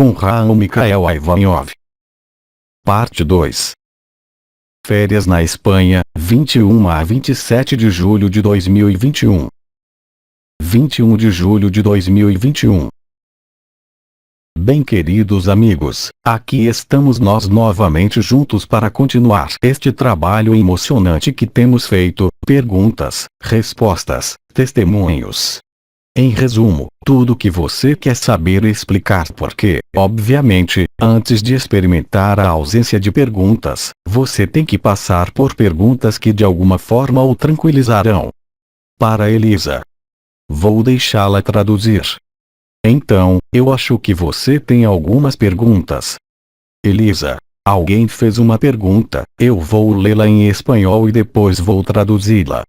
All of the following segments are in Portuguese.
com Raul Mikhael Ivanov. Parte 2. Férias na Espanha, 21 a 27 de julho de 2021. 21 de julho de 2021. Bem, queridos amigos, aqui estamos nós novamente juntos para continuar este trabalho emocionante que temos feito: perguntas, respostas, testemunhos. Em resumo, tudo que você quer saber e explicar, porque, obviamente, antes de experimentar a ausência de perguntas, você tem que passar por perguntas que de alguma forma o tranquilizarão. Para Elisa. Vou deixá-la traduzir. Então, eu acho que você tem algumas perguntas. Elisa. Alguém fez uma pergunta, eu vou lê-la em espanhol e depois vou traduzi-la.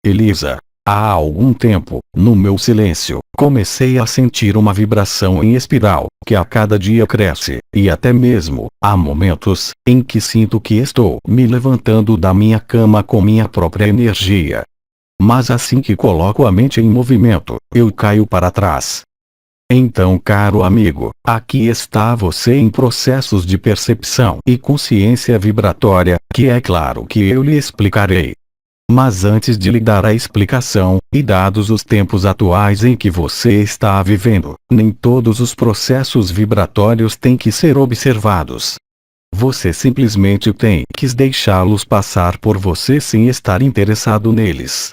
Elisa. Há algum tempo, no meu silêncio, comecei a sentir uma vibração em espiral, que a cada dia cresce, e até mesmo, há momentos, em que sinto que estou me levantando da minha cama com minha própria energia. Mas assim que coloco a mente em movimento, eu caio para trás. Então, caro amigo, aqui está você em processos de percepção e consciência vibratória, que é claro que eu lhe explicarei. Mas antes de lhe dar a explicação, e dados os tempos atuais em que você está vivendo, nem todos os processos vibratórios têm que ser observados. Você simplesmente tem que deixá-los passar por você sem estar interessado neles.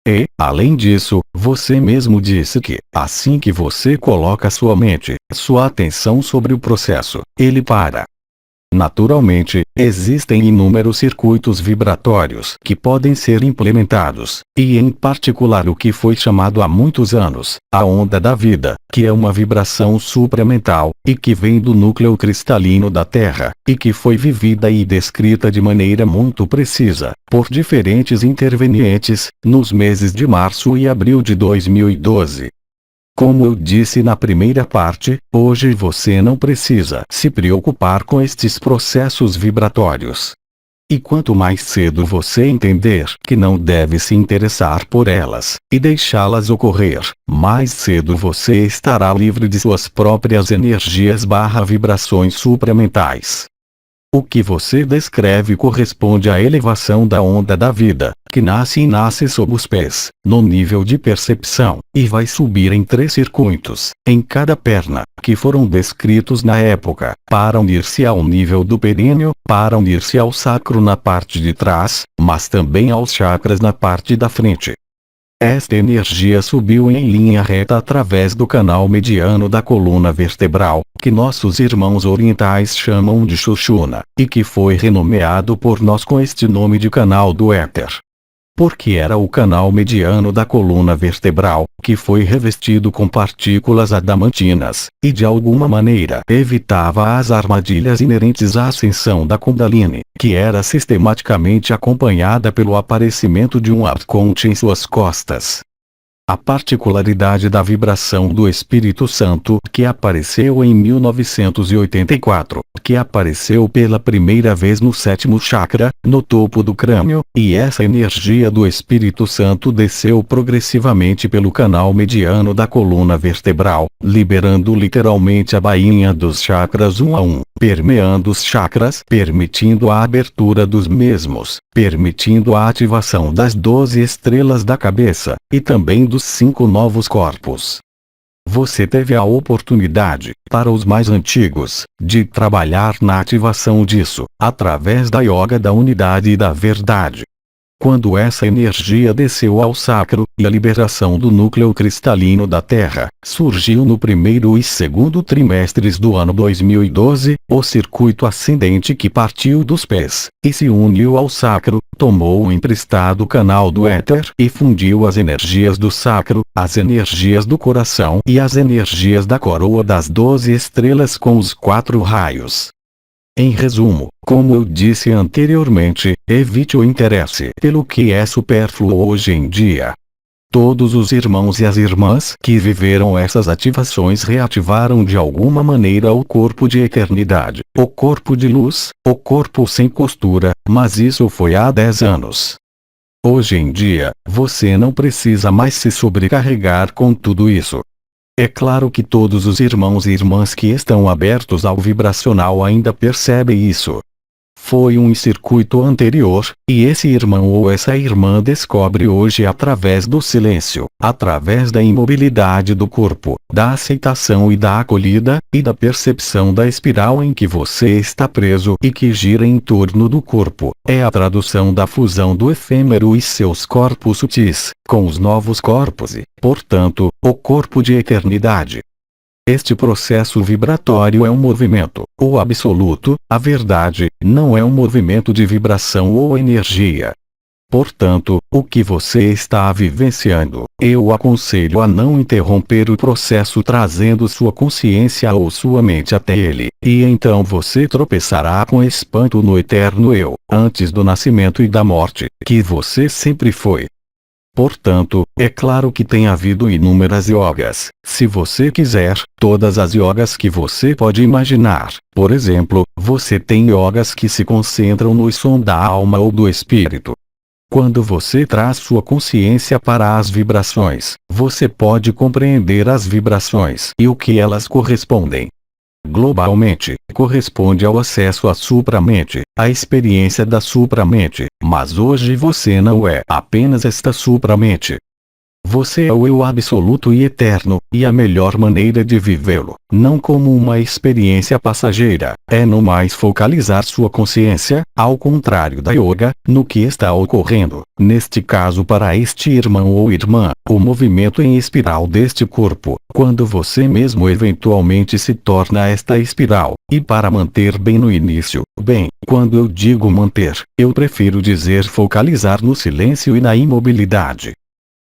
E, além disso, você mesmo disse que, assim que você coloca sua mente, sua atenção sobre o processo, ele para. Naturalmente, existem inúmeros circuitos vibratórios que podem ser implementados, e em particular o que foi chamado há muitos anos, a onda da vida, que é uma vibração supramental, e que vem do núcleo cristalino da Terra, e que foi vivida e descrita de maneira muito precisa, por diferentes intervenientes, nos meses de março e abril de 2012. Como eu disse na primeira parte, hoje você não precisa se preocupar com estes processos vibratórios. E quanto mais cedo você entender que não deve se interessar por elas, e deixá-las ocorrer, mais cedo você estará livre de suas próprias energias/vibrações supramentais. O que você descreve corresponde à elevação da onda da vida, que nasce e nasce sob os pés, no nível de percepção, e vai subir em 3 circuitos, em cada perna, que foram descritos na época, para unir-se ao nível do períneo, para unir-se ao sacro na parte de trás, mas também aos chakras na parte da frente. Esta energia subiu em linha reta através do canal mediano da coluna vertebral, que nossos irmãos orientais chamam de Sushumna, e que foi renomeado por nós com este nome de canal do éter. Porque era o canal mediano da coluna vertebral, que foi revestido com partículas adamantinas, e de alguma maneira evitava as armadilhas inerentes à ascensão da Kundalini, que era sistematicamente acompanhada pelo aparecimento de um arconte em suas costas. A particularidade da vibração do Espírito Santo, que apareceu em 1984, que apareceu pela primeira vez no 7º chakra, no topo do crânio, e essa energia do Espírito Santo desceu progressivamente pelo canal mediano da coluna vertebral, liberando literalmente a bainha dos chakras um a um, permeando os chakras, permitindo a abertura dos mesmos, permitindo a ativação das 12 estrelas da cabeça, e também dos 5 novos corpos. Você teve a oportunidade, para os mais antigos, de trabalhar na ativação disso, através da yoga da unidade e da verdade. Quando essa energia desceu ao sacro, e a liberação do núcleo cristalino da Terra, surgiu no primeiro e segundo trimestres do ano 2012, o circuito ascendente que partiu dos pés, e se uniu ao sacro, tomou o emprestado canal do éter e fundiu as energias do sacro, as energias do coração e as energias da coroa das 12 estrelas com os 4 raios. Em resumo, como eu disse anteriormente, evite o interesse pelo que é supérfluo hoje em dia. Todos os irmãos e as irmãs que viveram essas ativações reativaram de alguma maneira o corpo de eternidade, o corpo de luz, o corpo sem costura, mas isso foi há 10 anos. Hoje em dia, você não precisa mais se sobrecarregar com tudo isso. É claro que todos os irmãos e irmãs que estão abertos ao vibracional ainda percebem isso. Foi um circuito anterior, e esse irmão ou essa irmã descobre hoje através do silêncio, através da imobilidade do corpo, da aceitação e da acolhida, e da percepção da espiral em que você está preso e que gira em torno do corpo. É a tradução da fusão do efêmero e seus corpos sutis, com os novos corpos e, portanto, o corpo de eternidade. Este processo vibratório é um movimento. O absoluto, a verdade, não é um movimento de vibração ou energia. Portanto, o que você está vivenciando, eu aconselho a não interromper o processo trazendo sua consciência ou sua mente até ele, e então você tropeçará com espanto no eterno eu, antes do nascimento e da morte, que você sempre foi. Portanto, é claro que tem havido inúmeras yogas, se você quiser, todas as yogas que você pode imaginar. Por exemplo, você tem yogas que se concentram no som da alma ou do espírito. Quando você traz sua consciência para as vibrações, você pode compreender as vibrações e o que elas correspondem. Globalmente, corresponde ao acesso à supramente, à experiência da supramente, mas hoje você não é apenas esta supramente. Você é o eu absoluto e eterno, e a melhor maneira de vivê-lo, não como uma experiência passageira, é no mais focalizar sua consciência, ao contrário da yoga, no que está ocorrendo, neste caso para este irmão ou irmã, o movimento em espiral deste corpo, quando você mesmo eventualmente se torna esta espiral, e para manter bem no início, bem, quando eu digo manter, eu prefiro dizer focalizar no silêncio e na imobilidade.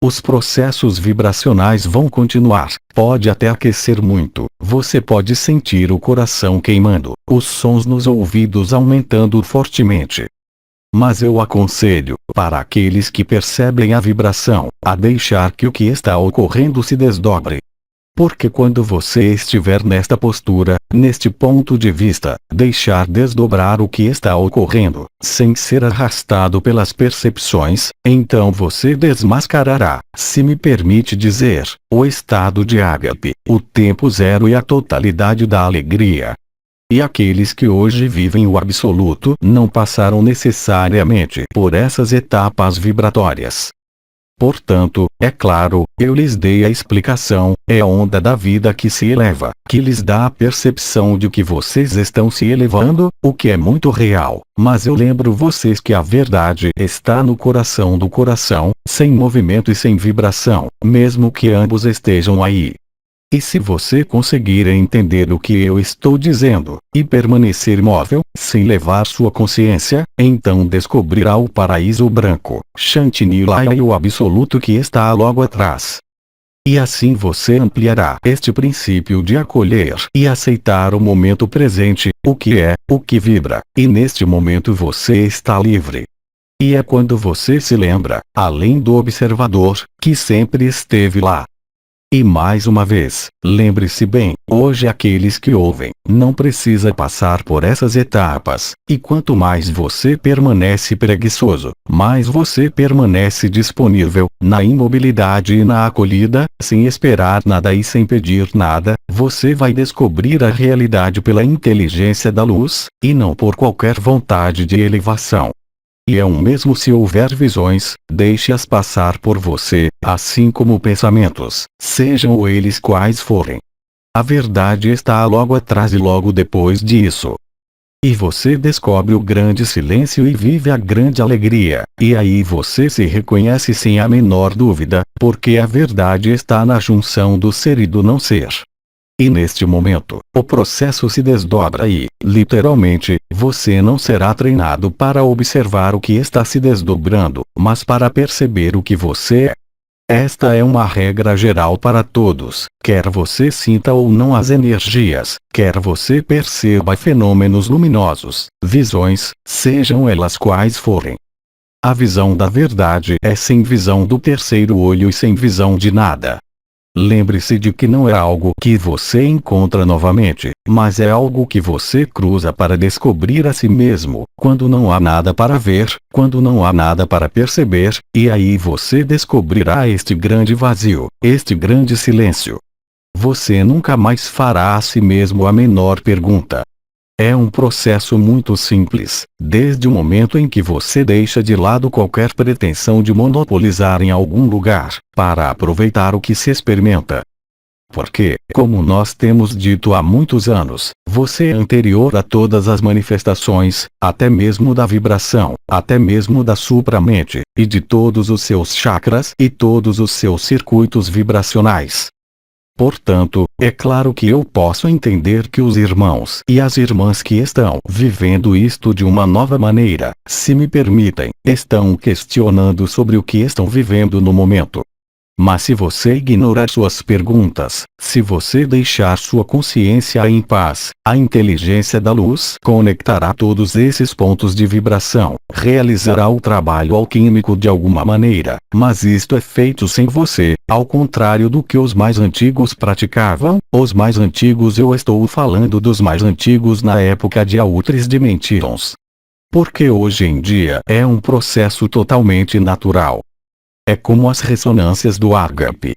Os processos vibracionais vão continuar, pode até aquecer muito, você pode sentir o coração queimando, os sons nos ouvidos aumentando fortemente. Mas eu aconselho, para aqueles que percebem a vibração, a deixar que o que está ocorrendo se desdobre. Porque quando você estiver nesta postura, neste ponto de vista, deixar desdobrar o que está ocorrendo, sem ser arrastado pelas percepções, então você desmascarará, se me permite dizer, o estado de ágape, o tempo zero e a totalidade da alegria. E aqueles que hoje vivem o absoluto não passaram necessariamente por essas etapas vibratórias. Portanto, é claro, eu lhes dei a explicação, é a onda da vida que se eleva, que lhes dá a percepção de que vocês estão se elevando, o que é muito real, mas eu lembro vocês que a verdade está no coração do coração, sem movimento e sem vibração, mesmo que ambos estejam aí. E se você conseguir entender o que eu estou dizendo, e permanecer imóvel, sem levar sua consciência, então descobrirá o paraíso branco, Shantinilaya e o absoluto que está logo atrás. E assim você ampliará este princípio de acolher e aceitar o momento presente, o que vibra, e neste momento você está livre. E é quando você se lembra, além do observador, que sempre esteve lá. E mais uma vez, lembre-se bem, hoje aqueles que ouvem, não precisa passar por essas etapas, e quanto mais você permanece preguiçoso, mais você permanece disponível, na imobilidade e na acolhida, sem esperar nada e sem pedir nada, você vai descobrir a realidade pela inteligência da luz, e não por qualquer vontade de elevação. E é o mesmo se houver visões, deixe-as passar por você, assim como pensamentos, sejam eles quais forem. A verdade está logo atrás e logo depois disso. E você descobre o grande silêncio e vive a grande alegria, e aí você se reconhece sem a menor dúvida, porque a verdade está na junção do ser e do não ser. E neste momento, o processo se desdobra e, literalmente, você não será treinado para observar o que está se desdobrando, mas para perceber o que você é. Esta é uma regra geral para todos, quer você sinta ou não as energias, quer você perceba fenômenos luminosos, visões, sejam elas quais forem. A visão da verdade é sem visão do terceiro olho e sem visão de nada. Lembre-se de que não é algo que você encontra novamente, mas é algo que você cruza para descobrir a si mesmo, quando não há nada para ver, quando não há nada para perceber, e aí você descobrirá este grande vazio, este grande silêncio. você nunca mais fará a si mesmo a menor pergunta. É um processo muito simples, desde o momento em que você deixa de lado qualquer pretensão de monopolizar em algum lugar, para aproveitar o que se experimenta. Porque, como nós temos dito há muitos anos, você é anterior a todas as manifestações, até mesmo da vibração, até mesmo da supramente, e de todos os seus chakras e todos os seus circuitos vibracionais. Portanto, é claro que eu posso entender que os irmãos e as irmãs que estão vivendo isto de uma nova maneira, se me permitem, estão questionando sobre o que estão vivendo no momento. Mas se você ignorar suas perguntas, se você deixar sua consciência em paz, a inteligência da luz conectará todos esses pontos de vibração, realizará o trabalho alquímico de alguma maneira, mas isto é feito sem você, ao contrário do que os mais antigos praticavam. Os mais antigos, eu estou falando dos mais antigos na época de Autris de Mentirons. Porque hoje em dia é um processo totalmente natural. É como as ressonâncias do Agape.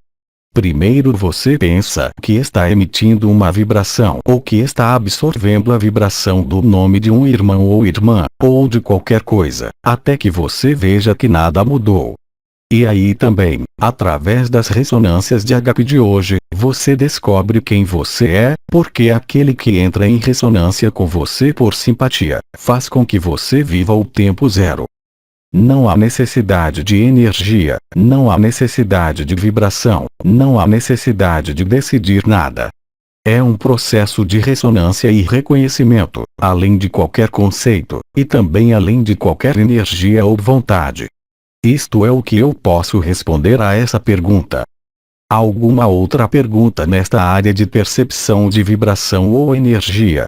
Primeiro você pensa que está emitindo uma vibração ou que está absorvendo a vibração do nome de um irmão ou irmã, ou de qualquer coisa, até que você veja que nada mudou. E aí também, através das ressonâncias de Agape de hoje, você descobre quem você é, porque aquele que entra em ressonância com você por simpatia, faz com que você viva o tempo zero. Não há necessidade de energia, não há necessidade de vibração, não há necessidade de decidir nada. É um processo de ressonância e reconhecimento, além de qualquer conceito, e também além de qualquer energia ou vontade. Isto é o que eu posso responder a essa pergunta. Alguma outra pergunta nesta área de percepção de vibração ou energia?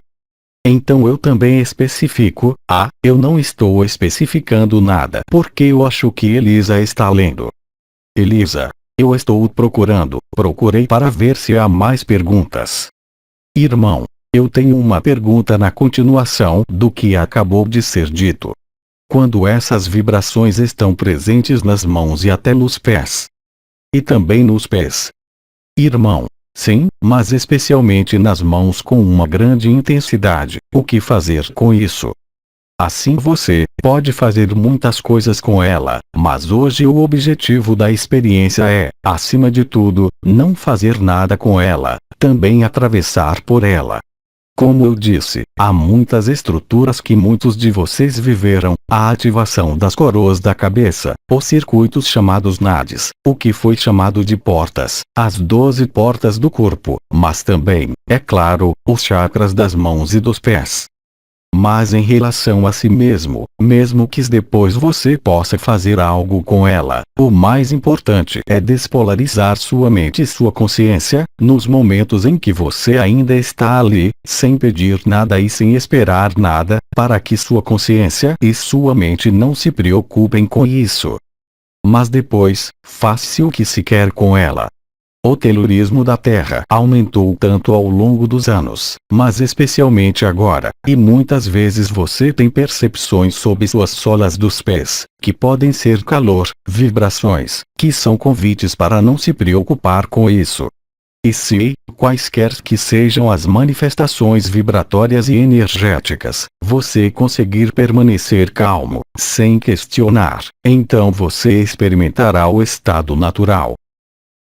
Então eu também especifico. Eu não estou especificando nada porque eu acho que Elisa está lendo. Elisa, eu estou procurei para ver se há mais perguntas. Irmão, eu tenho uma pergunta na continuação do que acabou de ser dito. Quando essas vibrações estão presentes nas mãos e até nos pés. E também nos pés. Irmão, sim, mas especialmente nas mãos com uma grande intensidade, o que fazer com isso? Assim você pode fazer muitas coisas com ela, mas hoje o objetivo da experiência é, acima de tudo, não fazer nada com ela, também atravessar por ela. Como eu disse, há muitas estruturas que muitos de vocês viveram, a ativação das coroas da cabeça, os circuitos chamados nadis, o que foi chamado de portas, as 12 portas do corpo, mas também, é claro, os chakras das mãos e dos pés. Mas em relação a si mesmo, mesmo que depois você possa fazer algo com ela, o mais importante é despolarizar sua mente e sua consciência, nos momentos em que você ainda está ali, sem pedir nada e sem esperar nada, para que sua consciência e sua mente não se preocupem com isso. Mas depois, faça-se o que se quer com ela. O telurismo da Terra aumentou tanto ao longo dos anos, mas especialmente agora, e muitas vezes você tem percepções sob suas solas dos pés, que podem ser calor, vibrações, que são convites para não se preocupar com isso. E se, quaisquer que sejam as manifestações vibratórias e energéticas, você conseguir permanecer calmo, sem questionar, então você experimentará o estado natural.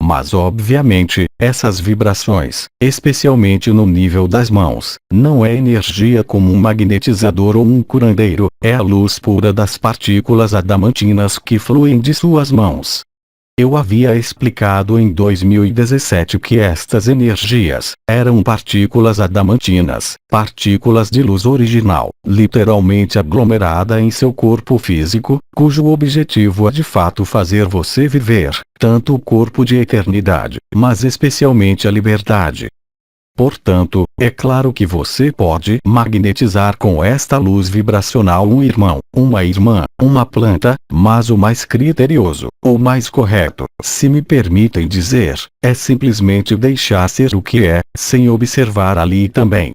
Mas obviamente, essas vibrações, especialmente no nível das mãos, não é energia como um magnetizador ou um curandeiro, é a luz pura das partículas adamantinas que fluem de suas mãos. Eu havia explicado em 2017 que estas energias eram partículas adamantinas, partículas de luz original, literalmente aglomerada em seu corpo físico, cujo objetivo é de fato fazer você viver, tanto o corpo de eternidade, mas especialmente a liberdade. Portanto, é claro que você pode magnetizar com esta luz vibracional um irmão, uma irmã, uma planta, mas o mais criterioso, o mais correto, se me permitem dizer, é simplesmente deixar ser o que é, sem observar ali também.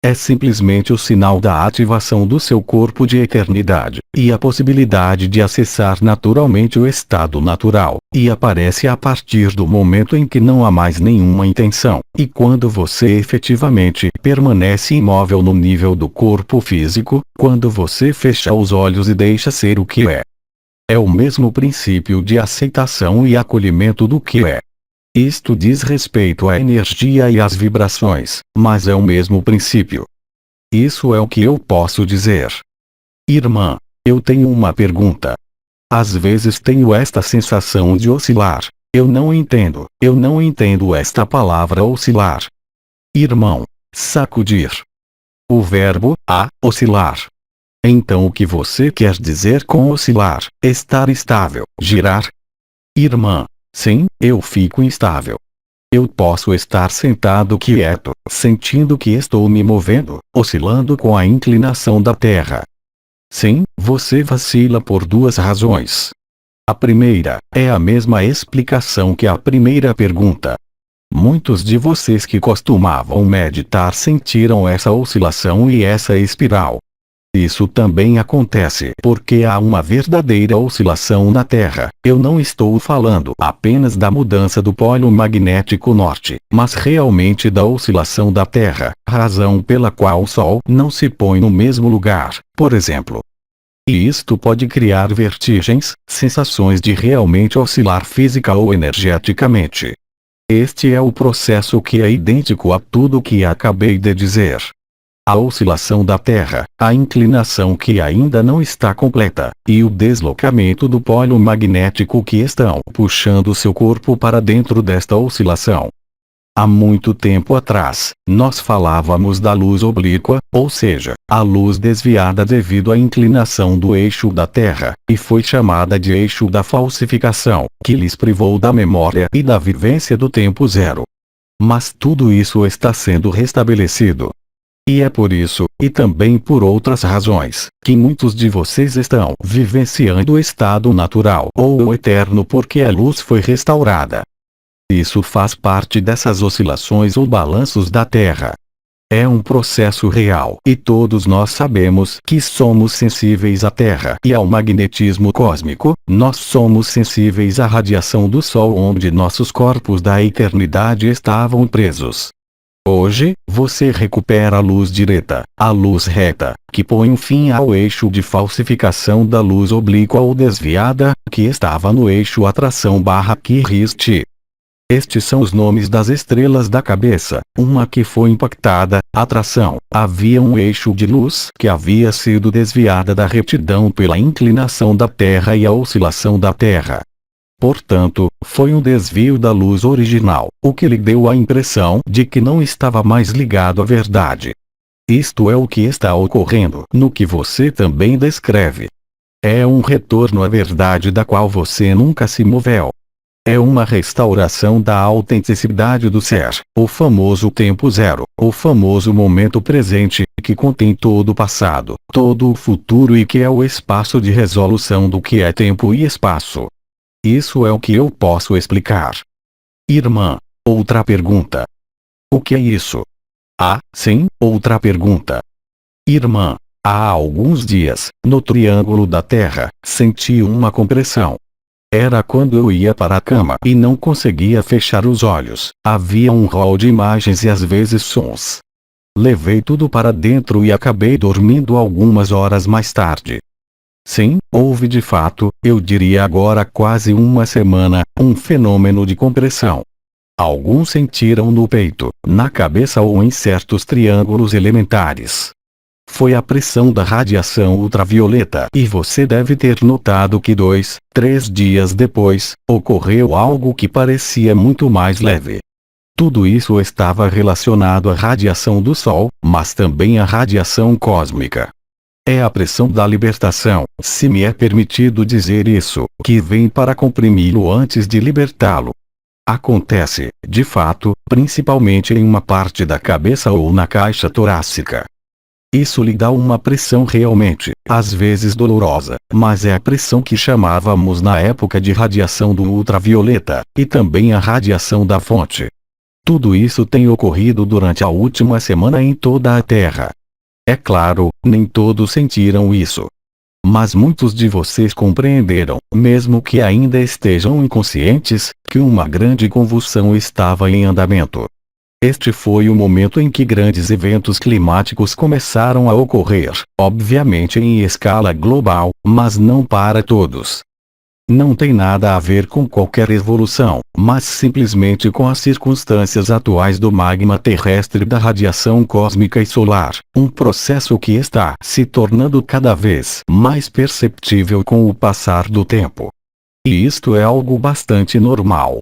É simplesmente o sinal da ativação do seu corpo de eternidade, e a possibilidade de acessar naturalmente o estado natural, e aparece a partir do momento em que não há mais nenhuma intenção, e quando você efetivamente permanece imóvel no nível do corpo físico, quando você fecha os olhos e deixa ser o que é. É o mesmo princípio de aceitação e acolhimento do que é. Isto diz respeito à energia e às vibrações, mas é o mesmo princípio. Isso é o que eu posso dizer. Irmã, eu tenho uma pergunta. Às vezes tenho esta sensação de oscilar. Eu não entendo esta palavra oscilar. Irmão, sacudir. O verbo, oscilar. Então o que você quer dizer com oscilar? Estar estável, girar? Irmã, sim, eu fico instável. Eu posso estar sentado quieto, sentindo que estou me movendo, oscilando com a inclinação da Terra. Sim, você vacila por duas razões. A primeira, é a mesma explicação que a primeira pergunta. Muitos de vocês que costumavam meditar sentiram essa oscilação e essa espiral. Isso também acontece porque há uma verdadeira oscilação na Terra. Eu não estou falando apenas da mudança do polo magnético norte, mas realmente da oscilação da Terra, razão pela qual o Sol não se põe no mesmo lugar, por exemplo. E isto pode criar vertigens, sensações de realmente oscilar física ou energeticamente. Este é o processo que é idêntico a tudo o que acabei de dizer. A oscilação da Terra, a inclinação que ainda não está completa, e o deslocamento do polo magnético que estão puxando seu corpo para dentro desta oscilação. Há muito tempo atrás, nós falávamos da luz oblíqua, ou seja, a luz desviada devido à inclinação do eixo da Terra, e foi chamada de eixo da falsificação, que lhes privou da memória e da vivência do tempo zero. Mas tudo isso está sendo restabelecido. E é por isso, e também por outras razões, que muitos de vocês estão vivenciando o estado natural ou o eterno porque a luz foi restaurada. Isso faz parte dessas oscilações ou balanços da Terra. É um processo real e todos nós sabemos que somos sensíveis à Terra e ao magnetismo cósmico, nós somos sensíveis à radiação do Sol onde nossos corpos da eternidade estavam presos. Hoje, você recupera a luz direta, a luz reta, que põe um fim ao eixo de falsificação da luz oblíqua ou desviada, que estava no eixo atração/Kirist. Estes são os nomes das estrelas da cabeça, uma que foi impactada, atração. Havia um eixo de luz que havia sido desviada da retidão pela inclinação da Terra e a oscilação da Terra. Portanto, foi um desvio da luz original, o que lhe deu a impressão de que não estava mais ligado à verdade. Isto é o que está ocorrendo no que você também descreve. É um retorno à verdade da qual você nunca se moveu. É uma restauração da autenticidade do ser, o famoso tempo zero, o famoso momento presente, que contém todo o passado, todo o futuro e que é o espaço de resolução do que é tempo e espaço. Isso é o que eu posso explicar. Irmã, outra pergunta. O que é isso? Sim, outra pergunta. Irmã, há alguns dias, no triângulo da Terra, senti uma compressão. Era quando eu ia para a cama e não conseguia fechar os olhos. Havia um rol de imagens e às vezes sons. Levei tudo para dentro e acabei dormindo algumas horas mais tarde. Sim, houve de fato, eu diria agora quase uma semana, um fenômeno de compressão. Alguns sentiram no peito, na cabeça ou em certos triângulos elementares. Foi a pressão da radiação ultravioleta e você deve ter notado que 2, 3 dias depois, ocorreu algo que parecia muito mais leve. Tudo isso estava relacionado à radiação do Sol, mas também à radiação cósmica. É a pressão da libertação, se me é permitido dizer isso, que vem para comprimi-lo antes de libertá-lo. Acontece, de fato, principalmente em uma parte da cabeça ou na caixa torácica. Isso lhe dá uma pressão realmente, às vezes dolorosa, mas é a pressão que chamávamos na época de radiação do ultravioleta, e também a radiação da fonte. Tudo isso tem ocorrido durante a última semana em toda a Terra. É claro, nem todos sentiram isso. Mas muitos de vocês compreenderam, mesmo que ainda estejam inconscientes, que uma grande convulsão estava em andamento. Este foi o momento em que grandes eventos climáticos começaram a ocorrer, obviamente em escala global, mas não para todos. Não tem nada a ver com qualquer evolução, mas simplesmente com as circunstâncias atuais do magma terrestre, da radiação cósmica e solar, um processo que está se tornando cada vez mais perceptível com o passar do tempo. E isto é algo bastante normal.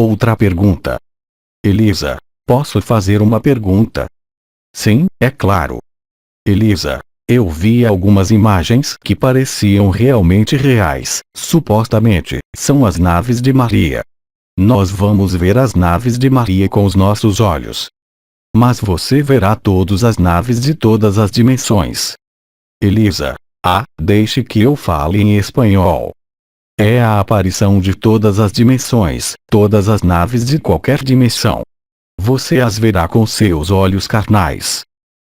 Outra pergunta. Elisa, posso fazer uma pergunta? Sim, é claro. Elisa. Eu vi algumas imagens que pareciam realmente reais. Supostamente, são as naves de Maria. Nós vamos ver as naves de Maria com os nossos olhos. Mas você verá todas as naves de todas as dimensões. Elisa. Deixe que eu fale em espanhol. É a aparição de todas as dimensões, todas as naves de qualquer dimensão. Você as verá com seus olhos carnais.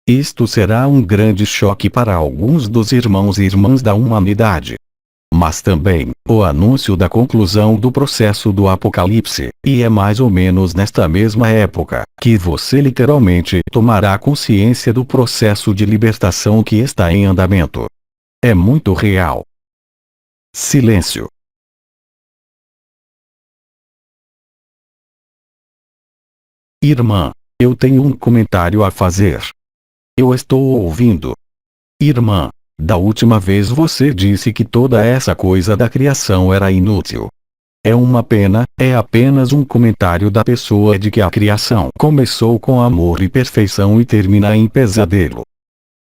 Isto será um grande choque para alguns dos irmãos e irmãs da humanidade. Mas também, o anúncio da conclusão do processo do Apocalipse, e é mais ou menos nesta mesma época, que você literalmente tomará consciência do processo de libertação que está em andamento. É muito real. Silêncio. Irmã, eu tenho um comentário a fazer. Eu estou ouvindo. Irmã, da última vez você disse que toda essa coisa da criação era inútil. É uma pena, é apenas um comentário da pessoa de que a criação começou com amor e perfeição e termina em pesadelo.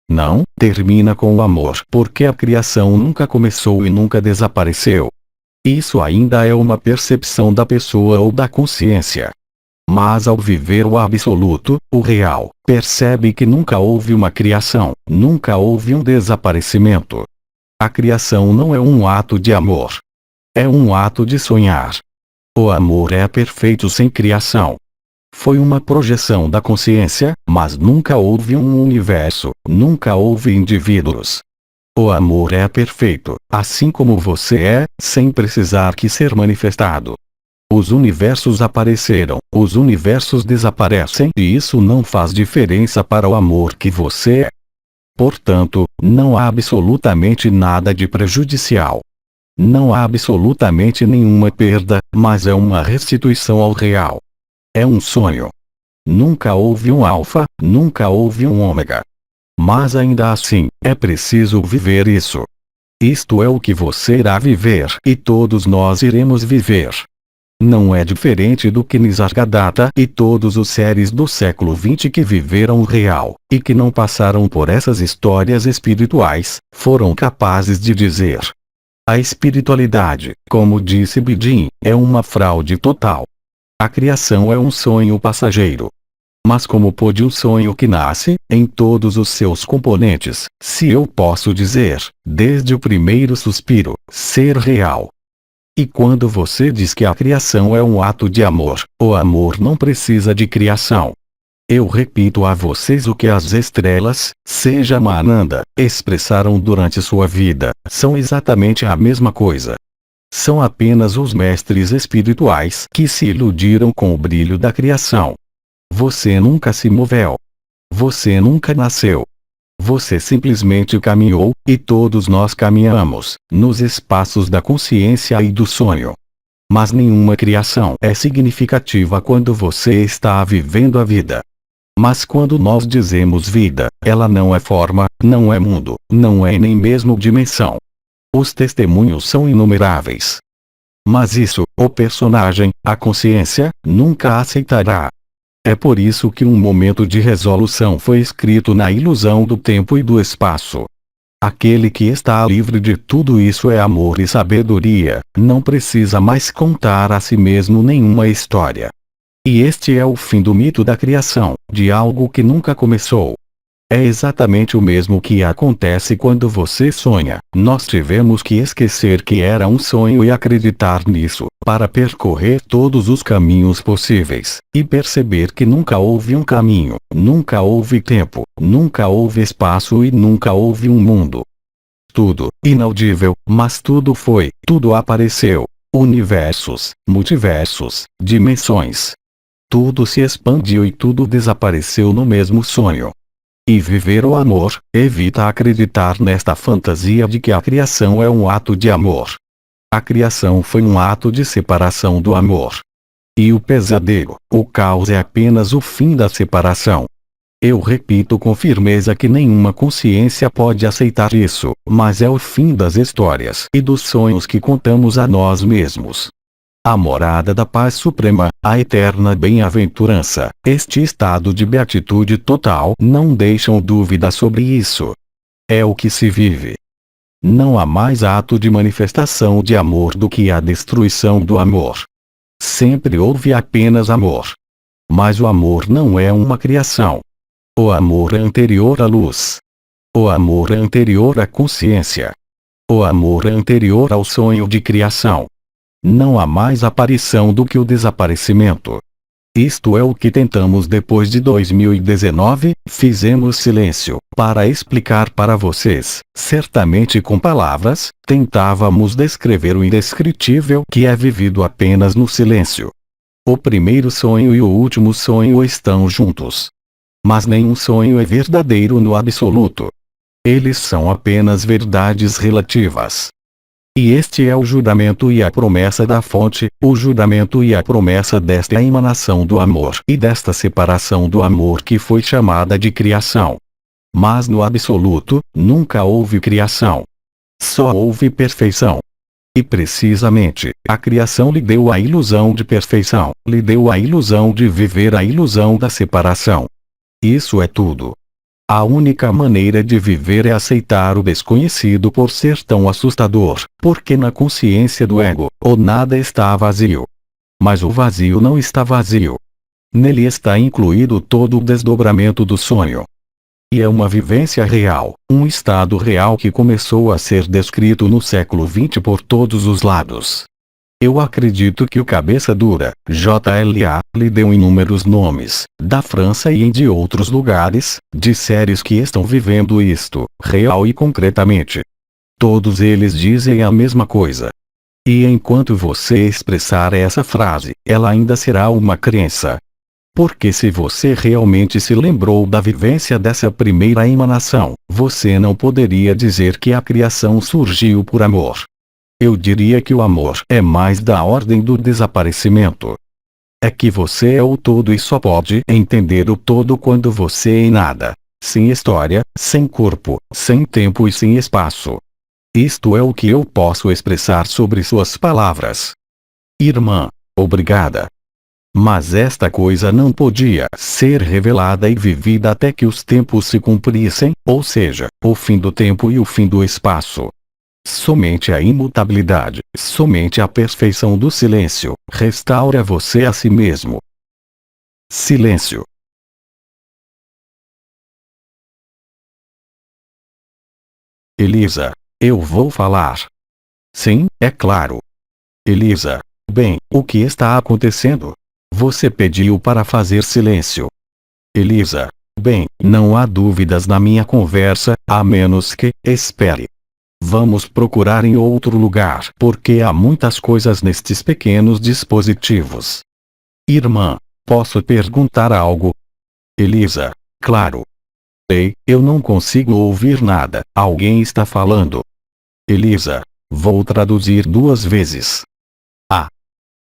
Não, termina com o amor, porque a criação nunca começou e nunca desapareceu. Isso ainda é uma percepção da pessoa ou da consciência. Mas ao viver o absoluto, o real, percebe que nunca houve uma criação, nunca houve um desaparecimento. A criação não é um ato de amor. É um ato de sonhar. O amor é perfeito sem criação. Foi uma projeção da consciência, mas nunca houve um universo, nunca houve indivíduos. O amor é perfeito, assim como você é, sem precisar que ser manifestado. Os universos apareceram, os universos desaparecem e isso não faz diferença para o amor que você é. Portanto, não há absolutamente nada de prejudicial. Não há absolutamente nenhuma perda, mas é uma restituição ao real. É um sonho. Nunca houve um alfa, nunca houve um ômega. Mas ainda assim, é preciso viver isso. Isto é o que você irá viver e todos nós iremos viver. Não é diferente do que Nisargadatta e todos os seres do século XX que viveram o real, e que não passaram por essas histórias espirituais, foram capazes de dizer. A espiritualidade, como disse Bidin, é uma fraude total. A criação é um sonho passageiro. Mas como pode um sonho que nasce, em todos os seus componentes, se eu posso dizer, desde o primeiro suspiro, ser real? E quando você diz que a criação é um ato de amor, o amor não precisa de criação. Eu repito a vocês o que as estrelas, seja Mananda, expressaram durante sua vida, são exatamente a mesma coisa. São apenas os mestres espirituais que se iludiram com o brilho da criação. Você nunca se moveu. Você nunca nasceu. Você simplesmente caminhou, e todos nós caminhamos, nos espaços da consciência e do sonho. Mas nenhuma criação é significativa quando você está vivendo a vida. Mas quando nós dizemos vida, ela não é forma, não é mundo, não é nem mesmo dimensão. Os testemunhos são inumeráveis. Mas isso, o personagem, a consciência, nunca aceitará. É por isso que um momento de resolução foi escrito na ilusão do tempo e do espaço. Aquele que está livre de tudo isso é amor e sabedoria, não precisa mais contar a si mesmo nenhuma história. E este é o fim do mito da criação, de algo que nunca começou. É exatamente o mesmo que acontece quando você sonha. Nós tivemos que esquecer que era um sonho e acreditar nisso, para percorrer todos os caminhos possíveis, e perceber que nunca houve um caminho, nunca houve tempo, nunca houve espaço e nunca houve um mundo. Tudo, inaudível, mas tudo foi, tudo apareceu. Universos, multiversos, dimensões. Tudo se expandiu e tudo desapareceu no mesmo sonho. E viver o amor, evita acreditar nesta fantasia de que a criação é um ato de amor. A criação foi um ato de separação do amor. E o pesadelo, o caos é apenas o fim da separação. Eu repito com firmeza que nenhuma consciência pode aceitar isso, mas é o fim das histórias e dos sonhos que contamos a nós mesmos. A morada da paz suprema, a eterna bem-aventurança, este estado de beatitude total não deixam dúvida sobre isso. É o que se vive. Não há mais ato de manifestação de amor do que a destruição do amor. Sempre houve apenas amor. Mas o amor não é uma criação. O amor é anterior à luz. O amor é anterior à consciência. O amor é anterior ao sonho de criação. Não há mais aparição do que o desaparecimento. Isto é o que tentamos depois de 2019, fizemos silêncio, para explicar para vocês, certamente com palavras, tentávamos descrever o indescritível que é vivido apenas no silêncio. O primeiro sonho e o último sonho estão juntos. Mas nenhum sonho é verdadeiro no absoluto. Eles são apenas verdades relativas. E este é o juramento e a promessa da fonte, o juramento e a promessa desta emanação do amor e desta separação do amor que foi chamada de criação. Mas no absoluto, nunca houve criação. Só houve perfeição. E precisamente, a criação lhe deu a ilusão de perfeição, lhe deu a ilusão de viver a ilusão da separação. Isso é tudo. A única maneira de viver é aceitar o desconhecido por ser tão assustador, porque na consciência do ego, o nada está vazio. Mas o vazio não está vazio. Nele está incluído todo o desdobramento do sonho. E é uma vivência real, um estado real que começou a ser descrito no século XX por todos os lados. Eu acredito que o Cabeça Dura, JLA, lhe deu inúmeros nomes, da França e de outros lugares, de séries que estão vivendo isto, real e concretamente. Todos eles dizem a mesma coisa. E enquanto você expressar essa frase, ela ainda será uma crença. Porque se você realmente se lembrou da vivência dessa primeira emanação, você não poderia dizer que a criação surgiu por amor. Eu diria que o amor é mais da ordem do desaparecimento. É que você é o todo e só pode entender o todo quando você é nada. Sem história, sem corpo, sem tempo e sem espaço. Isto é o que eu posso expressar sobre suas palavras. Irmã, obrigada. Mas esta coisa não podia ser revelada e vivida até que os tempos se cumprissem, ou seja, o fim do tempo e o fim do espaço. Somente a imutabilidade, somente a perfeição do silêncio, restaura você a si mesmo. Silêncio. Elisa, eu vou falar. Sim, é claro. Elisa, bem, o que está acontecendo? Você pediu para fazer silêncio. Elisa, bem, não há dúvidas na minha conversa, a menos que, espere. Vamos procurar em outro lugar, porque há muitas coisas nestes pequenos dispositivos. Irmã, posso perguntar algo? Elisa, claro. Ei, eu não consigo ouvir nada, alguém está falando. Elisa, vou traduzir 2 vezes. Ah.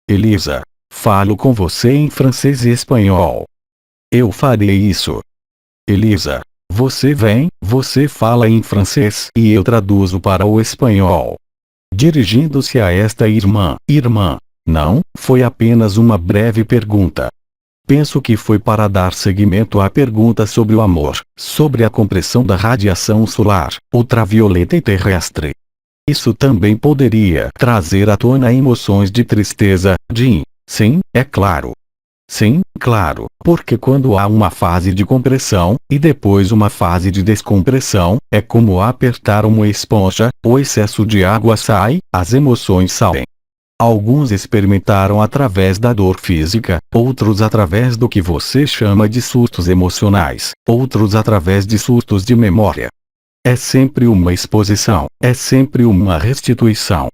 Elisa, falo com você em francês e espanhol. Eu farei isso. Elisa, você fala em francês e eu traduzo para o espanhol. Dirigindo-se a esta irmã, não, foi apenas uma breve pergunta. Penso que foi para dar seguimento à pergunta sobre o amor, sobre a compressão da radiação solar, ultravioleta e terrestre. Isso também poderia trazer à tona emoções de tristeza, sim, é claro. Sim, claro, porque quando há uma fase de compressão, e depois uma fase de descompressão, é como apertar uma esponja, o excesso de água sai, as emoções saem. Alguns experimentaram através da dor física, outros através do que você chama de surtos emocionais, outros através de surtos de memória. É sempre uma exposição, é sempre uma restituição.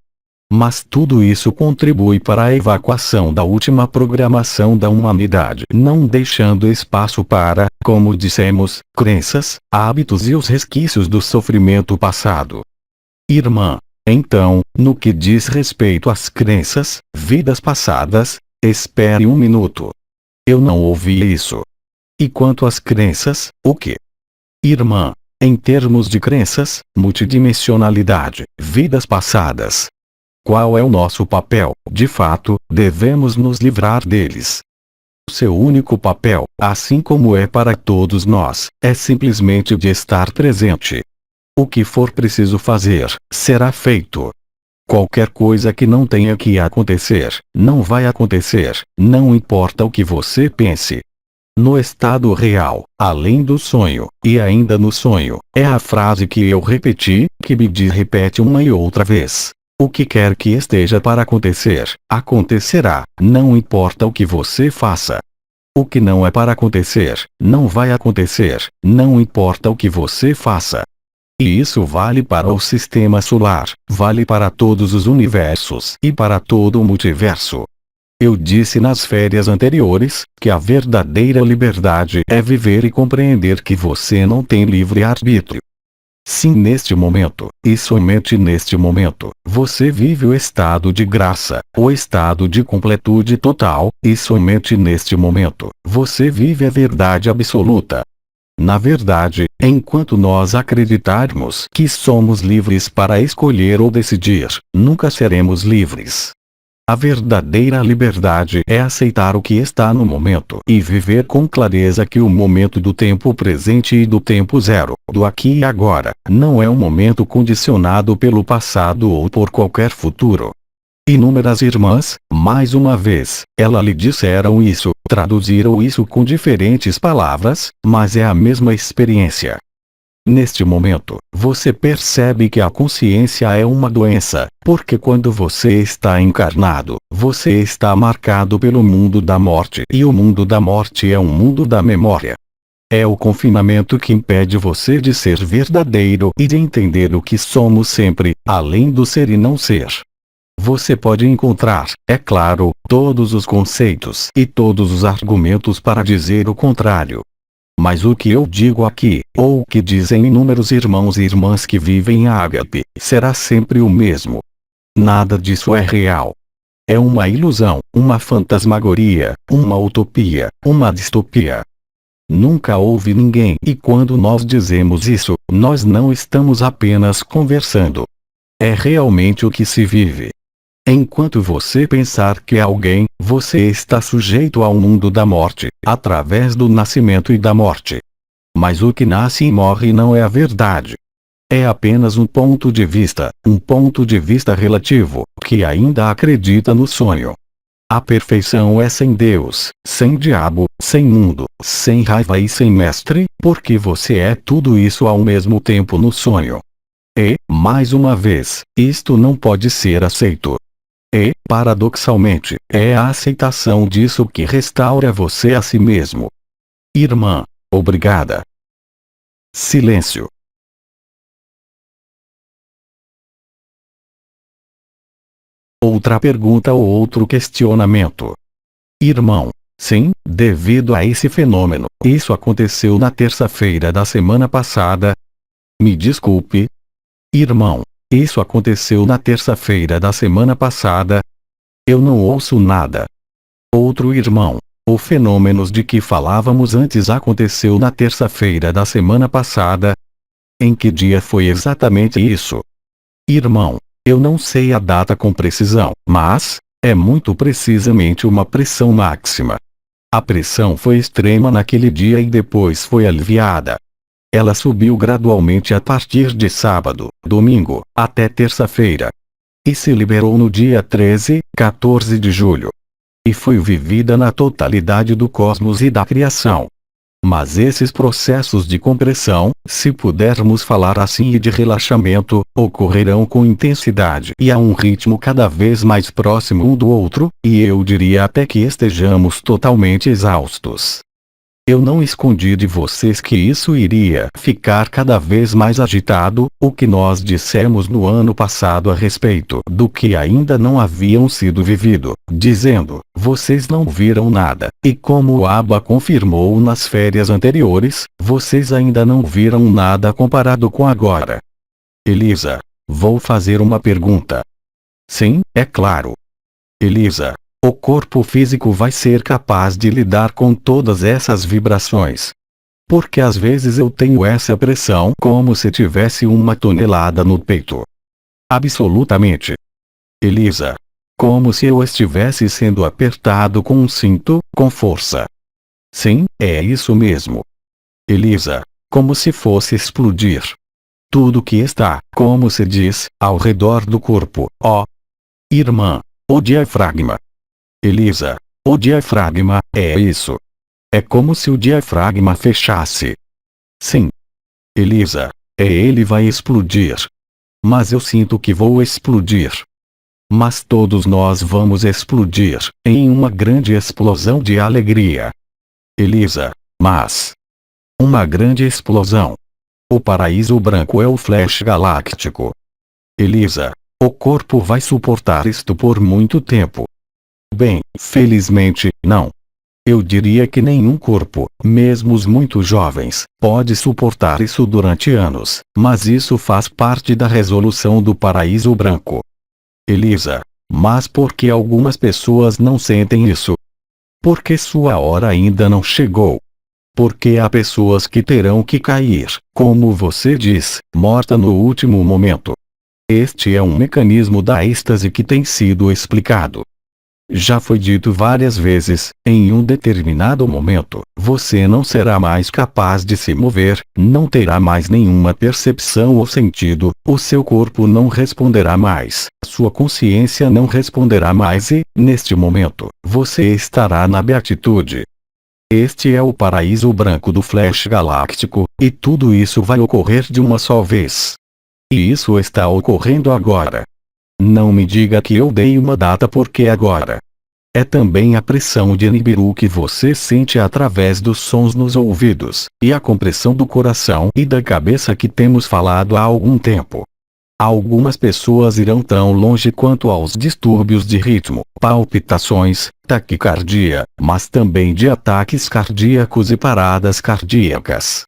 Mas tudo isso contribui para a evacuação da última programação da humanidade, não deixando espaço para, como dissemos, crenças, hábitos e os resquícios do sofrimento passado. Irmã, então, no que diz respeito às crenças, vidas passadas, espere um minuto. Eu não ouvi isso. E quanto às crenças, o que? Irmã, em termos de crenças, multidimensionalidade, vidas passadas. Qual é o nosso papel? De fato, devemos nos livrar deles. Seu único papel, assim como é para todos nós, é simplesmente de estar presente. O que for preciso fazer, será feito. Qualquer coisa que não tenha que acontecer, não vai acontecer, não importa o que você pense. No estado real, além do sonho, e ainda no sonho, é a frase que eu repeti, que Bidi repete uma e outra vez. O que quer que esteja para acontecer, acontecerá, não importa o que você faça. O que não é para acontecer, não vai acontecer, não importa o que você faça. E isso vale para o sistema solar, vale para todos os universos e para todo o multiverso. Eu disse nas férias anteriores, que a verdadeira liberdade é viver e compreender que você não tem livre-arbítrio. Sim, neste momento, e somente neste momento, você vive o estado de graça, o estado de completude total, e somente neste momento, você vive a verdade absoluta. Na verdade, enquanto nós acreditarmos que somos livres para escolher ou decidir, nunca seremos livres. A verdadeira liberdade é aceitar o que está no momento e viver com clareza que o momento do tempo presente e do tempo zero, do aqui e agora, não é um momento condicionado pelo passado ou por qualquer futuro. Inúmeras irmãs, mais uma vez, elas lhe disseram isso, traduziram isso com diferentes palavras, mas é a mesma experiência. Neste momento, você percebe que a consciência é uma doença, porque quando você está encarnado, você está marcado pelo mundo da morte, e o mundo da morte é um mundo da memória. É o confinamento que impede você de ser verdadeiro e de entender o que somos sempre, além do ser e não ser. Você pode encontrar, é claro, todos os conceitos e todos os argumentos para dizer o contrário. Mas o que eu digo aqui, ou o que dizem inúmeros irmãos e irmãs que vivem em Ágape, será sempre o mesmo. Nada disso é real. É uma ilusão, uma fantasmagoria, uma utopia, uma distopia. Nunca houve ninguém, e quando nós dizemos isso, nós não estamos apenas conversando. É realmente o que se vive. Enquanto você pensar que é alguém, você está sujeito ao mundo da morte, através do nascimento e da morte. Mas o que nasce e morre não é a verdade. É apenas um ponto de vista relativo, que ainda acredita no sonho. A perfeição é sem Deus, sem diabo, sem mundo, sem raiva e sem mestre, porque você é tudo isso ao mesmo tempo no sonho. E, mais uma vez, isto não pode ser aceito. E, paradoxalmente, é a aceitação disso que restaura você a si mesmo. Irmã, obrigada. Silêncio. Outra pergunta ou outro questionamento. Irmão, sim, devido a esse fenômeno, isso aconteceu na terça-feira da semana passada? Me desculpe. Irmão, isso aconteceu na terça-feira da semana passada? Eu não ouço nada. Outro irmão, o fenômeno de que falávamos antes aconteceu na terça-feira da semana passada? Em que dia foi exatamente isso? Irmão, eu não sei a data com precisão, mas é muito precisamente uma pressão máxima. A pressão foi extrema naquele dia e depois foi aliviada. Ela subiu gradualmente a partir de sábado, domingo, até terça-feira. E se liberou no dia 13, 14 de julho. E foi vivida na totalidade do cosmos e da criação. Mas esses processos de compressão, se pudermos falar assim, e de relaxamento, ocorrerão com intensidade e a um ritmo cada vez mais próximo um do outro, e eu diria até que estejamos totalmente exaustos. Eu não escondi de vocês que isso iria ficar cada vez mais agitado, o que nós dissemos no ano passado a respeito do que ainda não haviam sido vivido, dizendo, vocês não viram nada, e como o Abba confirmou nas férias anteriores, vocês ainda não viram nada comparado com agora. Elisa, vou fazer uma pergunta. Sim, é claro. Elisa, o corpo físico vai ser capaz de lidar com todas essas vibrações? Porque às vezes eu tenho essa pressão como se tivesse uma tonelada no peito. Absolutamente. Elisa, como se eu estivesse sendo apertado com um cinto, com força. Sim, é isso mesmo. Elisa, como se fosse explodir. Tudo que está, como se diz, ao redor do corpo, ó. Irmã, o diafragma. Elisa, o diafragma, é isso. É como se o diafragma fechasse. Sim. Elisa, ele vai explodir. Mas eu sinto que vou explodir. Mas todos nós vamos explodir, em uma grande explosão de alegria. Elisa, mas... uma grande explosão. O paraíso branco é o flash galáctico. Elisa, o corpo vai suportar isto por muito tempo. Bem, felizmente, não. Eu diria que nenhum corpo, mesmo os muito jovens, pode suportar isso durante anos, mas isso faz parte da resolução do paraíso branco. Elisa, mas por que algumas pessoas não sentem isso? Porque sua hora ainda não chegou. Porque há pessoas que terão que cair, como você diz, morta no último momento. Este é um mecanismo da êxtase que tem sido explicado. Já foi dito várias vezes, em um determinado momento, você não será mais capaz de se mover, não terá mais nenhuma percepção ou sentido, o seu corpo não responderá mais, sua consciência não responderá mais e, neste momento, você estará na beatitude. Este é o paraíso branco do flash galáctico, e tudo isso vai ocorrer de uma só vez. E isso está ocorrendo agora. Não me diga que eu dei uma data porque agora. É também a pressão de Nibiru que você sente através dos sons nos ouvidos, e a compressão do coração e da cabeça que temos falado há algum tempo. Algumas pessoas irão tão longe quanto aos distúrbios de ritmo, palpitações, taquicardia, mas também de ataques cardíacos e paradas cardíacas.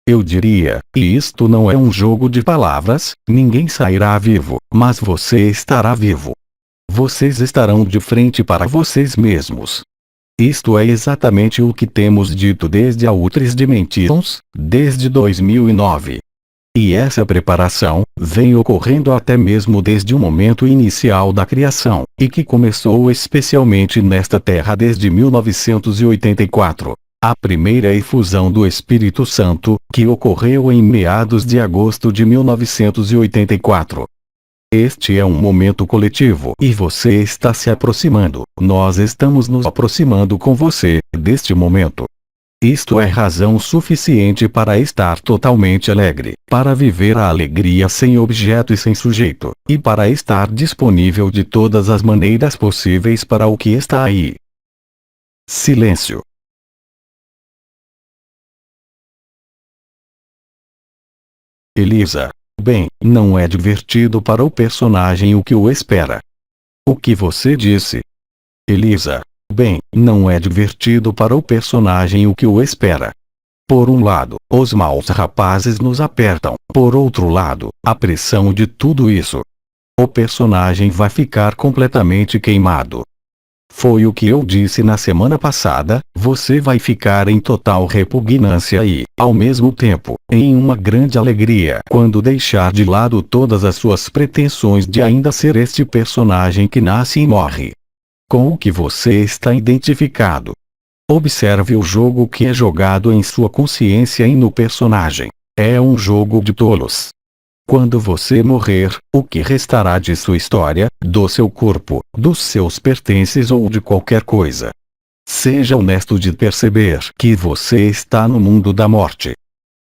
Eu diria, e isto não é um jogo de palavras, ninguém sairá vivo, mas você estará vivo. Vocês estarão de frente para vocês mesmos. Isto é exatamente o que temos dito desde a Outras Dimensões, desde 2009. E essa preparação vem ocorrendo até mesmo desde o momento inicial da criação, e que começou especialmente nesta Terra desde 1984. A primeira efusão do Espírito Santo, que ocorreu em meados de agosto de 1984. Este é um momento coletivo e você está se aproximando, nós estamos nos aproximando com você, deste momento. Isto é razão suficiente para estar totalmente alegre, para viver a alegria sem objeto e sem sujeito, e para estar disponível de todas as maneiras possíveis para o que está aí. Silêncio. Elisa, bem, não é divertido para o personagem o que o espera. O que você disse? Elisa, bem, não é divertido para o personagem o que o espera. Por um lado, os maus rapazes nos apertam, por outro lado, a pressão de tudo isso. O personagem vai ficar completamente queimado. Foi o que eu disse na semana passada, você vai ficar em total repugnância e, ao mesmo tempo, em uma grande alegria quando deixar de lado todas as suas pretensões de ainda ser este personagem que nasce e morre. Com o que você está identificado. Observe o jogo que é jogado em sua consciência e no personagem. É um jogo de tolos. Quando você morrer, o que restará de sua história, do seu corpo, dos seus pertences ou de qualquer coisa? Seja honesto de perceber que você está no mundo da morte.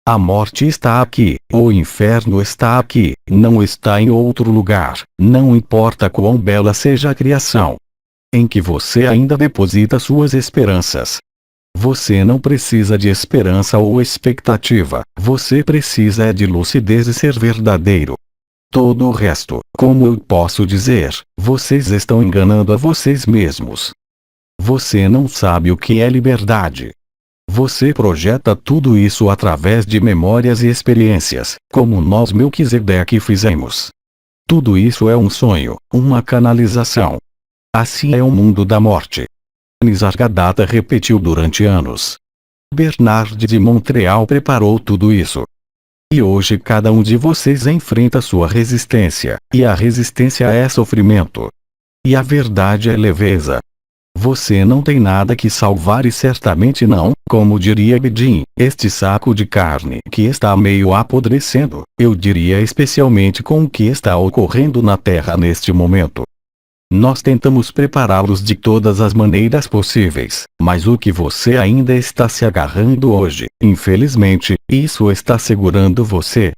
A morte está aqui, o inferno está aqui, não está em outro lugar, não importa quão bela seja a criação em que você ainda deposita suas esperanças. Você não precisa de esperança ou expectativa, você precisa de lucidez e ser verdadeiro. Todo o resto, como eu posso dizer, vocês estão enganando a vocês mesmos. Você não sabe o que é liberdade. Você projeta tudo isso através de memórias e experiências, como nós Melquisedeque fizemos. Tudo isso é um sonho, uma canalização. Assim é o mundo da morte. Nisargadatta repetiu durante anos. Bernard de Montreal preparou tudo isso. E hoje cada um de vocês enfrenta sua resistência, e a resistência é sofrimento. E a verdade é leveza. Você não tem nada que salvar e certamente não, como diria Bedin, este saco de carne que está meio apodrecendo, eu diria especialmente com o que está ocorrendo na Terra neste momento. Nós tentamos prepará-los de todas as maneiras possíveis, mas o que você ainda está se agarrando hoje, infelizmente, isso está segurando você.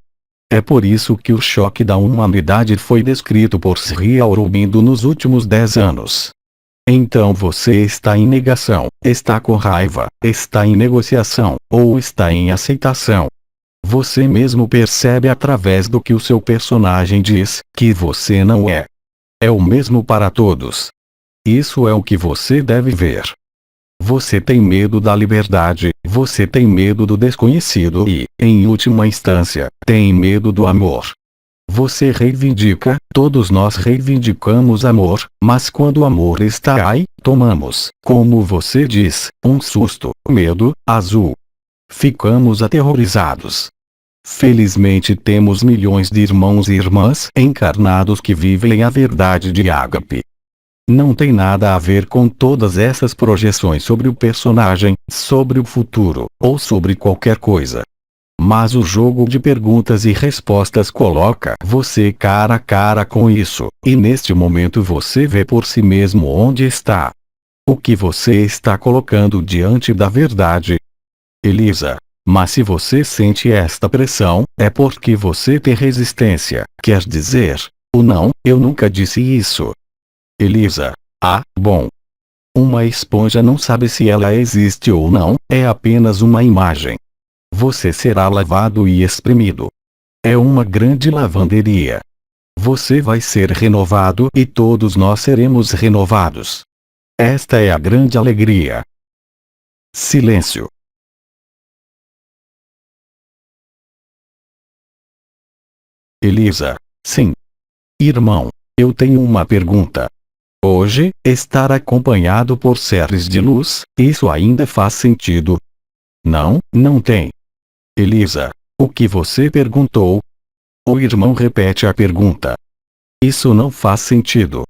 É por isso que o choque da humanidade foi descrito por Sri Aurobindo nos últimos 10 anos. Então você está em negação, está com raiva, está em negociação, ou está em aceitação. Você mesmo percebe através do que o seu personagem diz, que você não é. É o mesmo para todos. Isso é o que você deve ver. Você tem medo da liberdade, você tem medo do desconhecido e, em última instância, tem medo do amor. Você reivindica, todos nós reivindicamos amor, mas quando o amor está aí, tomamos, como você diz, um susto, medo, azul. Ficamos aterrorizados. Felizmente temos milhões de irmãos e irmãs encarnados que vivem a verdade de ágape. Não tem nada a ver com todas essas projeções sobre o personagem, sobre o futuro, ou sobre qualquer coisa. Mas o jogo de perguntas e respostas coloca você cara a cara com isso, e neste momento você vê por si mesmo onde está. O que você está colocando diante da verdade. Elisa. Mas se você sente esta pressão, é porque você tem resistência, quer dizer, o não, eu nunca disse isso. Elisa. Ah, bom. Uma esponja não sabe se ela existe ou não, é apenas uma imagem. Você será lavado e espremido. É uma grande lavanderia. Você vai ser renovado e todos nós seremos renovados. Esta é a grande alegria. Silêncio. Elisa. Sim. Irmão, eu tenho uma pergunta. Hoje, estar acompanhado por seres de luz, isso ainda faz sentido? Não, não tem. Elisa, o que você perguntou? O irmão repete a pergunta. Isso não faz sentido.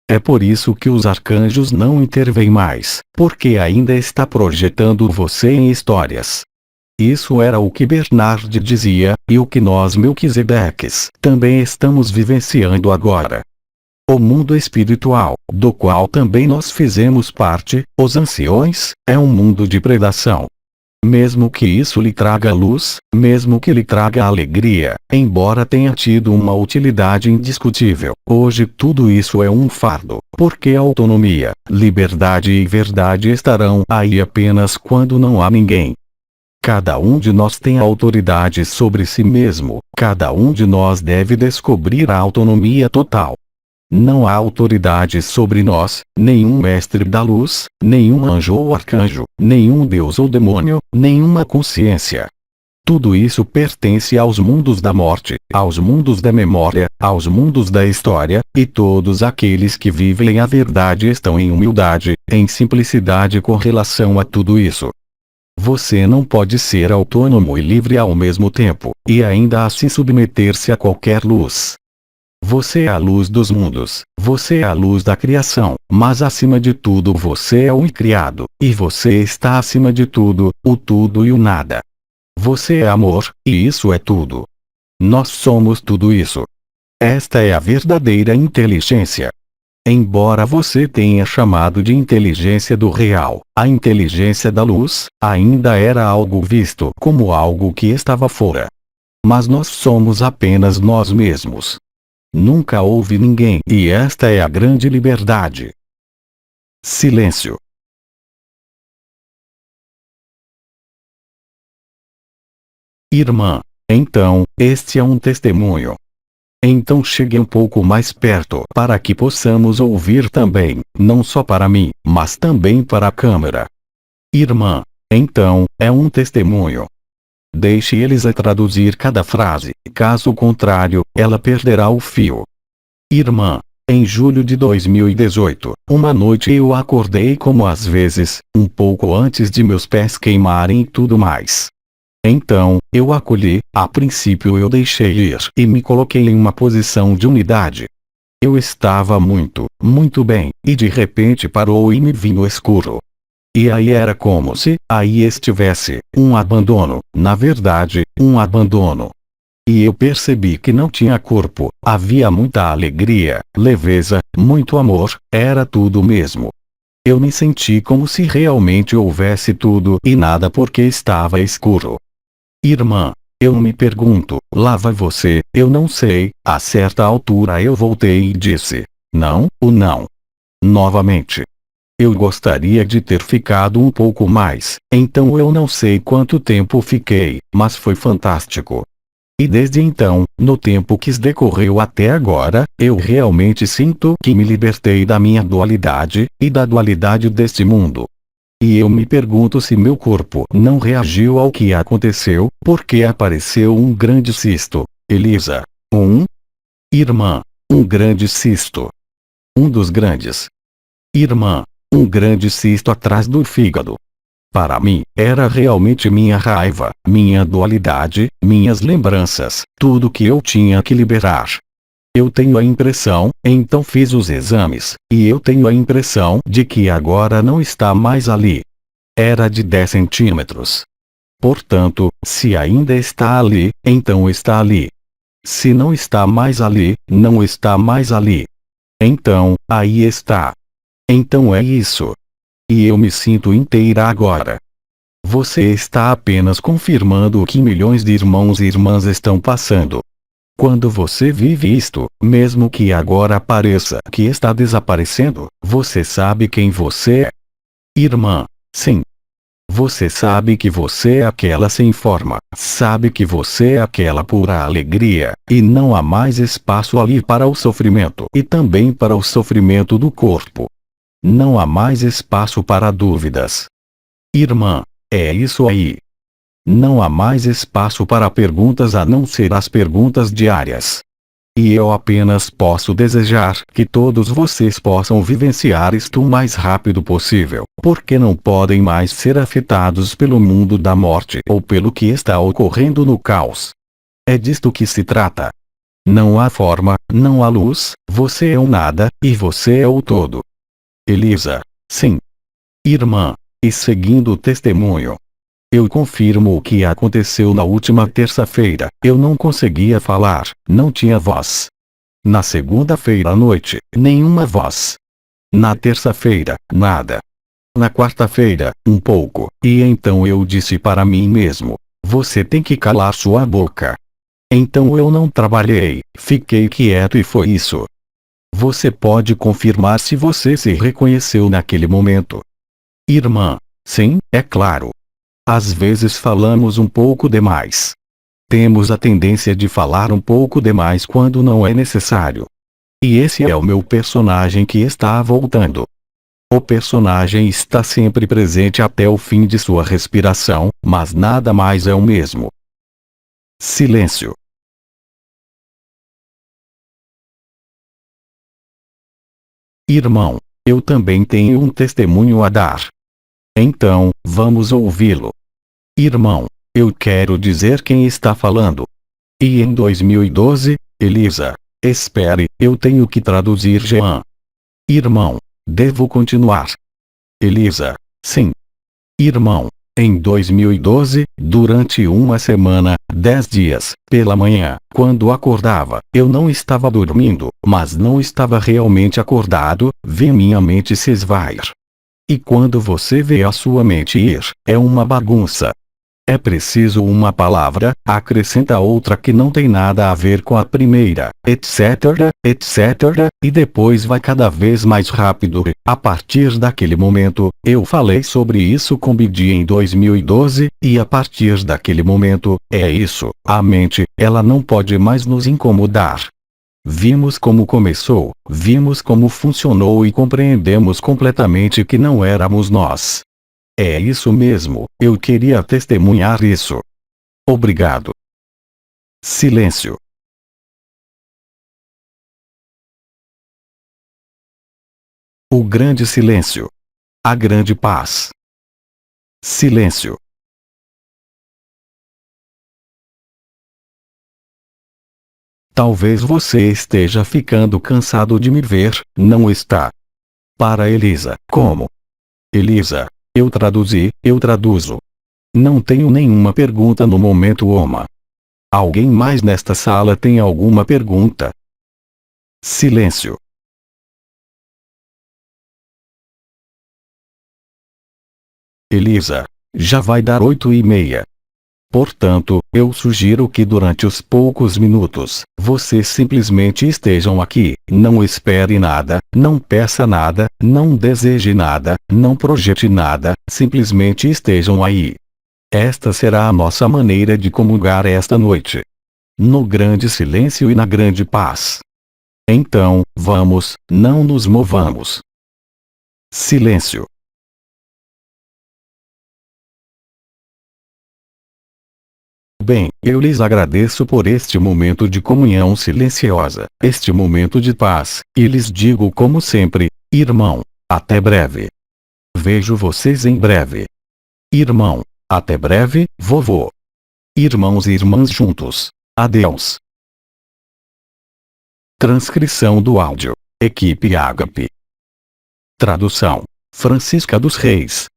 É por isso que os arcanjos não intervêm mais, porque ainda está projetando você em histórias. Isso era o que Bernard dizia, e o que nós Melquisedeques também estamos vivenciando agora. O mundo espiritual, do qual também nós fizemos parte, os anciões, é um mundo de predação. Mesmo que isso lhe traga luz, mesmo que lhe traga alegria, embora tenha tido uma utilidade indiscutível, hoje tudo isso é um fardo, porque autonomia, liberdade e verdade estarão aí apenas quando não há ninguém. Cada um de nós tem autoridade sobre si mesmo, cada um de nós deve descobrir a autonomia total. Não há autoridade sobre nós, nenhum mestre da luz, nenhum anjo ou arcanjo, nenhum deus ou demônio, nenhuma consciência. Tudo isso pertence aos mundos da morte, aos mundos da memória, aos mundos da história, e todos aqueles que vivem a verdade estão em humildade, em simplicidade com relação a tudo isso. Você não pode ser autônomo e livre ao mesmo tempo, e ainda assim submeter-se a qualquer luz. Você é a luz dos mundos, você é a luz da criação, mas acima de tudo você é o incriado, e você está acima de tudo, o tudo e o nada. Você é amor, e isso é tudo. Nós somos tudo isso. Esta é a verdadeira inteligência. Embora você tenha chamado de inteligência do real, a inteligência da luz, ainda era algo visto como algo que estava fora. Mas nós somos apenas nós mesmos. Nunca houve ninguém, e esta é a grande liberdade. Silêncio. Irmã, então, este é um testemunho. Então chegue um pouco mais perto para que possamos ouvir também, não só para mim, mas também para a câmera. Irmã, então, é um testemunho. Deixe eles a traduzir cada frase, caso contrário, ela perderá o fio. Irmã, em julho de 2018, uma noite eu acordei como às vezes, um pouco antes de meus pés queimarem e tudo mais. Então, eu acolhi, a princípio eu deixei ir e me coloquei em uma posição de unidade. Eu estava muito bem, e de repente parou e me vi no escuro. E aí era como se aí estivesse um abandono, na verdade, um abandono. E eu percebi que não tinha corpo, havia muita alegria, leveza, muito amor, era tudo mesmo. Eu me senti como se realmente houvesse tudo e nada porque estava escuro. Irmã, eu me pergunto, lá vai você, eu não sei, a certa altura eu voltei e disse, não, não. Novamente. Eu gostaria de ter ficado um pouco mais, então eu não sei quanto tempo fiquei, mas foi fantástico. E desde então, no tempo que decorreu até agora, eu realmente sinto que me libertei da minha dualidade, e da dualidade deste mundo. E eu me pergunto se meu corpo não reagiu ao que aconteceu, porque apareceu um grande cisto. Elisa. Irmã. Um grande cisto. Um dos grandes. Irmã. Um grande cisto atrás do fígado. Para mim, era realmente minha raiva, minha dualidade, minhas lembranças, tudo que eu tinha que liberar. Eu tenho a impressão, então fiz os exames, e eu tenho a impressão de que agora não está mais ali. Era de 10 centímetros. Portanto, se ainda está ali, então está ali. Se não está mais ali, não está mais ali. Então, aí está. Então é isso. E eu me sinto inteira agora. Você está apenas confirmando o que milhões de irmãos e irmãs estão passando. Quando você vive isto, mesmo que agora pareça que está desaparecendo, você sabe quem você é. Irmã, sim. Você sabe que você é aquela sem forma, sabe que você é aquela pura alegria, e não há mais espaço ali para o sofrimento e também para o sofrimento do corpo. Não há mais espaço para dúvidas. Irmã, é isso aí. Não há mais espaço para perguntas a não ser as perguntas diárias. E eu apenas posso desejar que todos vocês possam vivenciar isto o mais rápido possível, porque não podem mais ser afetados pelo mundo da morte ou pelo que está ocorrendo no caos. É disto que se trata. Não há forma, não há luz, você é o nada, e você é o todo. Elisa. Sim. Irmã. E seguindo o testemunho. Eu confirmo o que aconteceu na última terça-feira. Eu não conseguia falar, não tinha voz. Na segunda-feira à noite, nenhuma voz. Na terça-feira, nada. Na quarta-feira, um pouco, e então eu disse para mim mesmo: você tem que calar sua boca. Então eu não trabalhei, fiquei quieto e foi isso. Você pode confirmar se você se reconheceu naquele momento. Irmã, sim, é claro. Às vezes falamos um pouco demais. Temos a tendência de falar um pouco demais quando não é necessário. E esse é o meu personagem que está voltando. O personagem está sempre presente até o fim de sua respiração, mas nada mais é o mesmo. Silêncio. Irmão, eu também tenho um testemunho a dar. Então, vamos ouvi-lo. Irmão, eu quero dizer quem está falando. E em 2012, Elisa. Espere, eu tenho que traduzir Jean. Irmão, devo continuar. Elisa. Sim. Irmão, Em 2012, durante uma semana, 10 dias, pela manhã, quando acordava, eu não estava dormindo, mas não estava realmente acordado, vi minha mente se esvair. E quando você vê a sua mente ir, é uma bagunça. É preciso uma palavra, acrescenta outra que não tem nada a ver com a primeira, etc, etc, e depois vai cada vez mais rápido. A partir daquele momento, eu falei sobre isso com Bidi em 2012, e a partir daquele momento, é isso, a mente, ela não pode mais nos incomodar. Vimos como começou, vimos como funcionou e compreendemos completamente que não éramos nós. É isso mesmo, eu queria testemunhar isso. Obrigado. Silêncio. O grande silêncio. A grande paz. Silêncio. Talvez você esteja ficando cansado de me ver, não está? Para Elisa, como? Elisa, eu traduzi, eu traduzo. Não tenho nenhuma pergunta no momento, Oma. Alguém mais nesta sala tem alguma pergunta? Silêncio. Elisa, já vai dar 8h30. Portanto, eu sugiro que durante os poucos minutos, vocês simplesmente estejam aqui, não espere nada, não peça nada, não deseje nada, não projete nada, simplesmente estejam aí. Esta será a nossa maneira de comungar esta noite. No grande silêncio e na grande paz. Então, vamos, não nos movamos. Silêncio. Bem, eu lhes agradeço por este momento de comunhão silenciosa, este momento de paz, e lhes digo como sempre, irmão, até breve. Vejo vocês em breve. Irmão, até breve, vovô. Irmãos e irmãs juntos. Adeus. Transcrição do áudio. Equipe Ágape. Tradução: Francisca dos Reis.